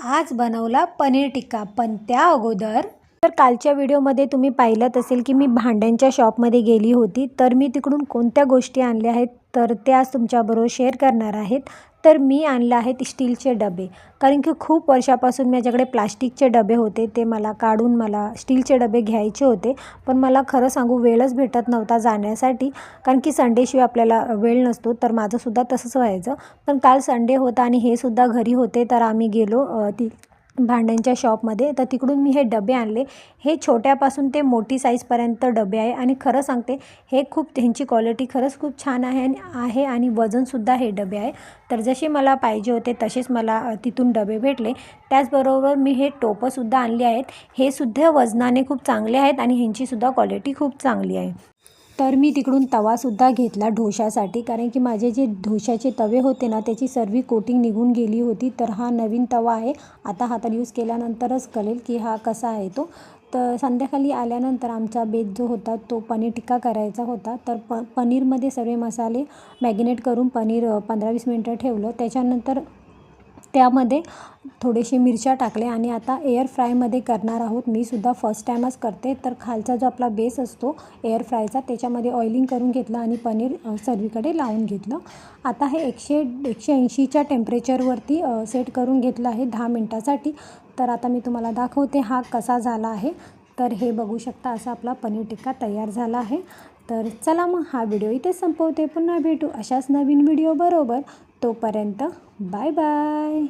आज बनवला पनीर टिक्का, पण त्या अगोदर तर कालच्या व्हिडिओमध्ये तुम्ही पाहिलंच असेल की मी भांड्यांच्या शॉपमध्ये गेली होती. तर मी तिकडून कोणत्या गोष्टी आणल्या आहेत तर ते आज तुमच्याबरोबर शेअर करणार आहेत. तर मी आणलं आहेत स्टीलचे डबे, कारण की खूप वर्षापासून माझ्याकडे प्लास्टिकचे डबे होते. ते मला काढून मला स्टीलचे डबे घ्यायचे होते, पण मला खरं सांगू वेळच भेटत नव्हता जाण्यासाठी, कारण की संडेशिवाय आपल्याला वेळ नसतो. तर माझंसुद्धा तसंच व्हायचं. पण काल संडे होता आणि हे सुद्धा घरी होते, तर आम्ही गेलो भांड्यांच्या शॉपमध्ये. तर तिकडून मी हे डबे आणले. हे छोट्यापासून ते मोठी साईजपर्यंत डबे आहे आणि खरं सांगते हे ह्यांची क्वालिटी खरंच खूप छान आहे आणि वजनसुद्धा हे डबे आहे. तर जसे मला पाहिजे होते तसेच मला तिथून डबे भेटले. त्याचबरोबर मी हे टोपंसुद्धा आणली आहेत. हे सुद्धा वजनाने खूप चांगले आहेत आणि ह्यांचीसुद्धा क्वालिटी खूप चांगली आहे. तर मी तिकडून तवासुद्धा घेतला ढोशासाठी, कारण की माझे जे ढोशाचे तवे होते ना त्याची सर्व कोटिंग निघून गेली होती. तर हा नवीन तवा आहे. आता हातात यूज केल्यानंतरच कळेल की हा कसा आहे तो. तर संध्याकाळी आल्यानंतर आमचा बेत जो होता तो पनीर टिक्का करायचा होता. तर पनीरमध्ये सर्व मसाले मॅगिनेट करून पनीर 15-20 मिनटं ठेवलं. त्याच्यानंतर त्यामध्ये थोडेसे मिरच्या टाकले आणि आता एअर फ्रायमध्ये करणार आहोत. मी सुद्धा फर्स्ट टाईमच करते. तर खालचा जो आपला बेस असतो एअर फ्रायचा त्याच्यामध्ये ऑइलिंग करून घेतलं आणि पनीर सर्वीकडे लावून घेतलं. आता हे 180च्या टेम्परेचरवरती सेट करून घेतलं आहे 10 मिनटासाठी. तर आता मी तुम्हाला दाखवते हा कसा झाला आहे. तर हे बघू शकता, असा आपला पनीर टिक्का तयार झाला आहे. तर चला मग हा व्हिडिओ इथे संपवते. पुन्हा भेटू अशाच नवीन व्हिडिओ बरोबर. तोपर्यंत बाय बाय.